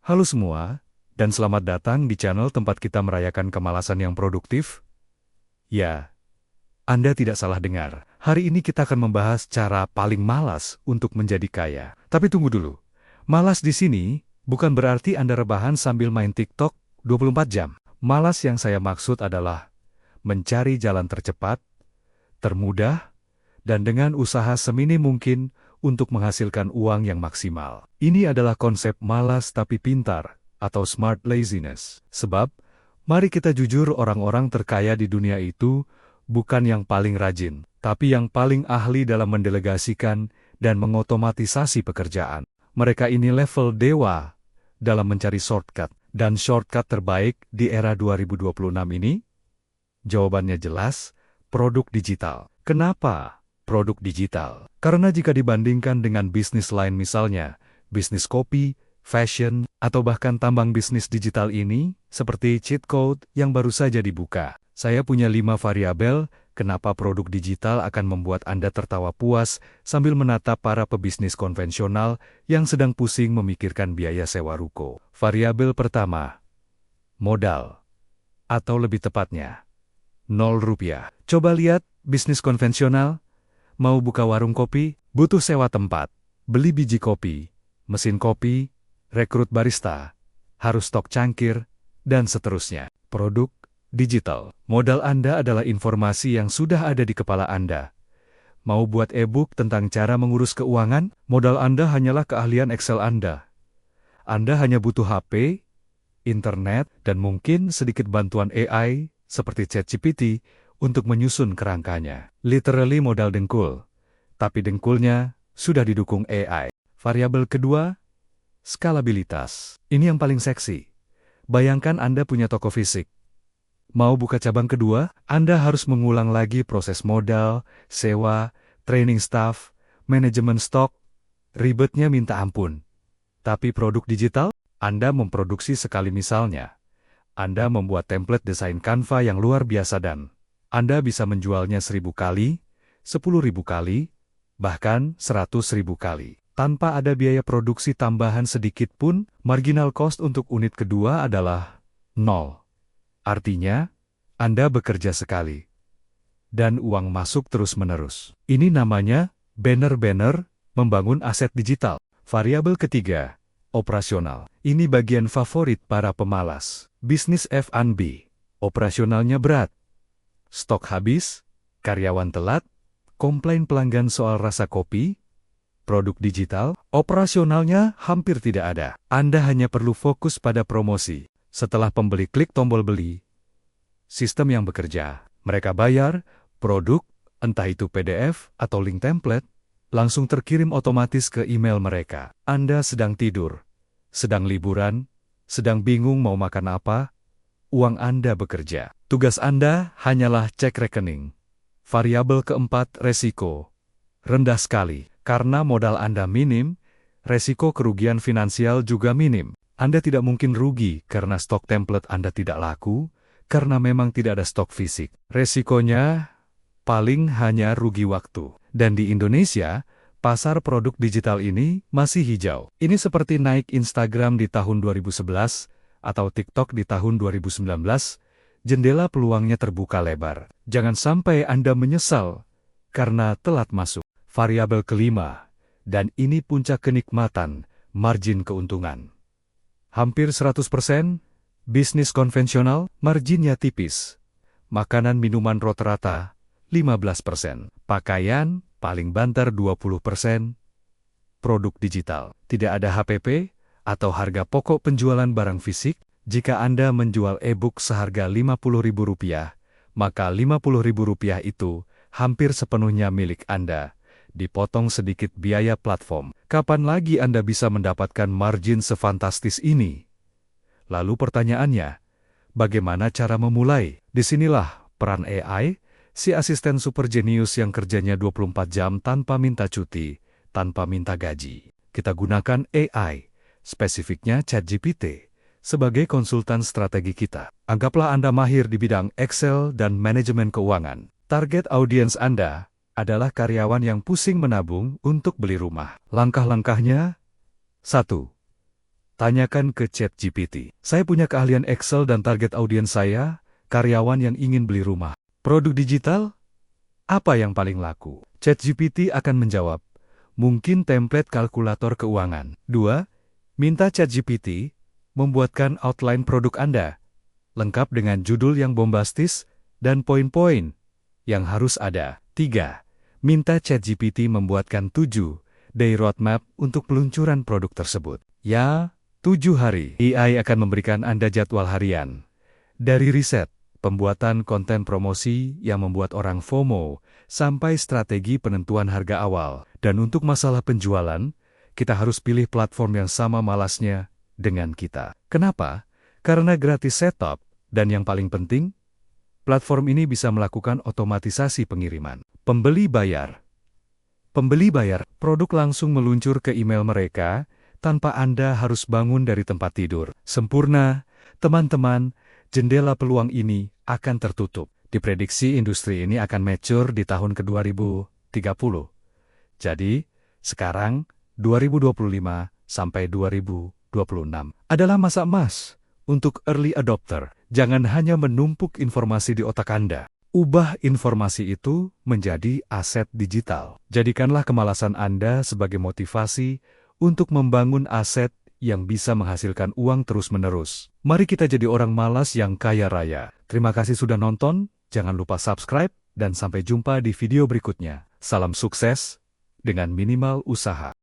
Halo semua, dan selamat datang di channel tempat kita merayakan kemalasan yang produktif. Ya, Anda tidak salah dengar. Hari ini kita akan membahas cara paling malas untuk menjadi kaya. Tapi tunggu dulu. Malas di sini bukan berarti Anda rebahan sambil main TikTok 24 jam. Malas yang saya maksud adalah mencari jalan tercepat, termudah, dan dengan usaha seminim mungkin untuk menghasilkan uang yang maksimal. Ini adalah konsep malas tapi pintar, atau smart laziness. Sebab, mari kita jujur, orang-orang terkaya di dunia itu bukan yang paling rajin, tapi yang paling ahli dalam mendelegasikan dan mengotomatisasi pekerjaan. Mereka ini level dewa dalam mencari shortcut. Dan shortcut terbaik di era 2026 ini? Jawabannya jelas, produk digital. Kenapa produk digital? Karena jika dibandingkan dengan bisnis lain, misalnya bisnis kopi, fashion, atau bahkan tambang, bisnis digital ini seperti cheat code yang baru saja dibuka. Saya punya 5 variabel kenapa produk digital akan membuat Anda tertawa puas sambil menatap para pebisnis konvensional yang sedang pusing memikirkan biaya sewa ruko. Variabel pertama, modal. Atau lebih tepatnya, 0 rupiah. Coba lihat, bisnis konvensional, mau buka warung kopi, butuh sewa tempat, beli biji kopi, mesin kopi, rekrut barista, harus stok cangkir, dan seterusnya. Produk digital. Modal Anda adalah informasi yang sudah ada di kepala Anda. Mau buat e-book tentang cara mengurus keuangan? Modal Anda hanyalah keahlian Excel Anda. Anda hanya butuh HP, internet, dan mungkin sedikit bantuan AI seperti ChatGPT untuk menyusun kerangkanya. Literally modal dengkul, tapi dengkulnya sudah didukung AI. Variabel kedua, skalabilitas. Ini yang paling seksi. Bayangkan Anda punya toko fisik. Mau buka cabang kedua, Anda harus mengulang lagi proses modal, sewa, training staff, manajemen stok. Ribetnya minta ampun. Tapi produk digital, Anda memproduksi sekali, misalnya Anda membuat template desain Canva yang luar biasa dan Anda bisa menjualnya 1000 kali, 10.000 kali, bahkan 100.000 kali. Tanpa ada biaya produksi tambahan sedikit pun, marginal cost untuk unit kedua adalah 0. Artinya, Anda bekerja sekali, dan uang masuk terus-menerus. Ini namanya bener-bener membangun aset digital. Variabel ketiga, operasional. Ini bagian favorit para pemalas. Bisnis F&B, operasionalnya berat. Stok habis, karyawan telat, komplain pelanggan soal rasa kopi. Produk digital, operasionalnya hampir tidak ada. Anda hanya perlu fokus pada promosi. Setelah pembeli klik tombol beli, sistem yang bekerja. Mereka bayar, produk, entah itu PDF atau link template, langsung terkirim otomatis ke email mereka. Anda sedang tidur, sedang liburan, sedang bingung mau makan apa, uang Anda bekerja. Tugas Anda hanyalah cek rekening. Variabel keempat, resiko. Rendah sekali. Karena modal Anda minim, resiko kerugian finansial juga minim. Anda tidak mungkin rugi karena stok template Anda tidak laku, karena memang tidak ada stok fisik. Resikonya paling hanya rugi waktu. Dan di Indonesia, pasar produk digital ini masih hijau. Ini seperti naik Instagram di tahun 2011 atau TikTok di tahun 2019, jendela peluangnya terbuka lebar. Jangan sampai Anda menyesal karena telat masuk. Variabel kelima, dan ini puncak kenikmatan, margin keuntungan. Hampir 100%, bisnis konvensional, marginnya tipis. Makanan minuman rata-rata, 15%. Pakaian, paling banter 20%. Produk digital, tidak ada HPP, atau harga pokok penjualan barang fisik. Jika Anda menjual e-book seharga Rp50.000, maka Rp50.000 itu hampir sepenuhnya milik Anda. Dipotong sedikit biaya platform. Kapan lagi Anda bisa mendapatkan margin sefantastis ini? Lalu pertanyaannya, bagaimana cara memulai? Disinilah peran AI, si asisten super jenius yang kerjanya 24 jam tanpa minta cuti, tanpa minta gaji. Kita gunakan AI, spesifiknya ChatGPT, sebagai konsultan strategi kita. Anggaplah Anda mahir di bidang Excel dan manajemen keuangan. Target audiens Anda adalah karyawan yang pusing menabung untuk beli rumah. Langkah-langkahnya, 1. Tanyakan ke ChatGPT. Saya punya keahlian Excel dan target audiens saya, karyawan yang ingin beli rumah. Produk digital? Apa yang paling laku? ChatGPT akan menjawab, mungkin template kalkulator keuangan. 2. Minta ChatGPT membuatkan outline produk Anda, lengkap dengan judul yang bombastis dan poin-poin yang harus ada. 3. Minta ChatGPT membuatkan 7-day roadmap untuk peluncuran produk tersebut. Ya, 7 hari. AI akan memberikan Anda jadwal harian. Dari riset, pembuatan konten promosi yang membuat orang FOMO, sampai strategi penentuan harga awal. Dan untuk masalah penjualan, kita harus pilih platform yang sama malasnya dengan kita. Kenapa? Karena gratis setup, dan yang paling penting, platform ini bisa melakukan otomatisasi pengiriman. Pembeli bayar. Pembeli bayar, produk langsung meluncur ke email mereka, tanpa Anda harus bangun dari tempat tidur. Sempurna, teman-teman, jendela peluang ini akan tertutup. Diprediksi industri ini akan mature di tahun ke-2030. Jadi, sekarang, 2025 sampai 2026 adalah masa emas untuk early adopter. Jangan hanya menumpuk informasi di otak Anda. Ubah informasi itu menjadi aset digital. Jadikanlah kemalasan Anda sebagai motivasi untuk membangun aset yang bisa menghasilkan uang terus-menerus. Mari kita jadi orang malas yang kaya raya. Terima kasih sudah nonton, jangan lupa subscribe, dan sampai jumpa di video berikutnya. Salam sukses dengan minimal usaha.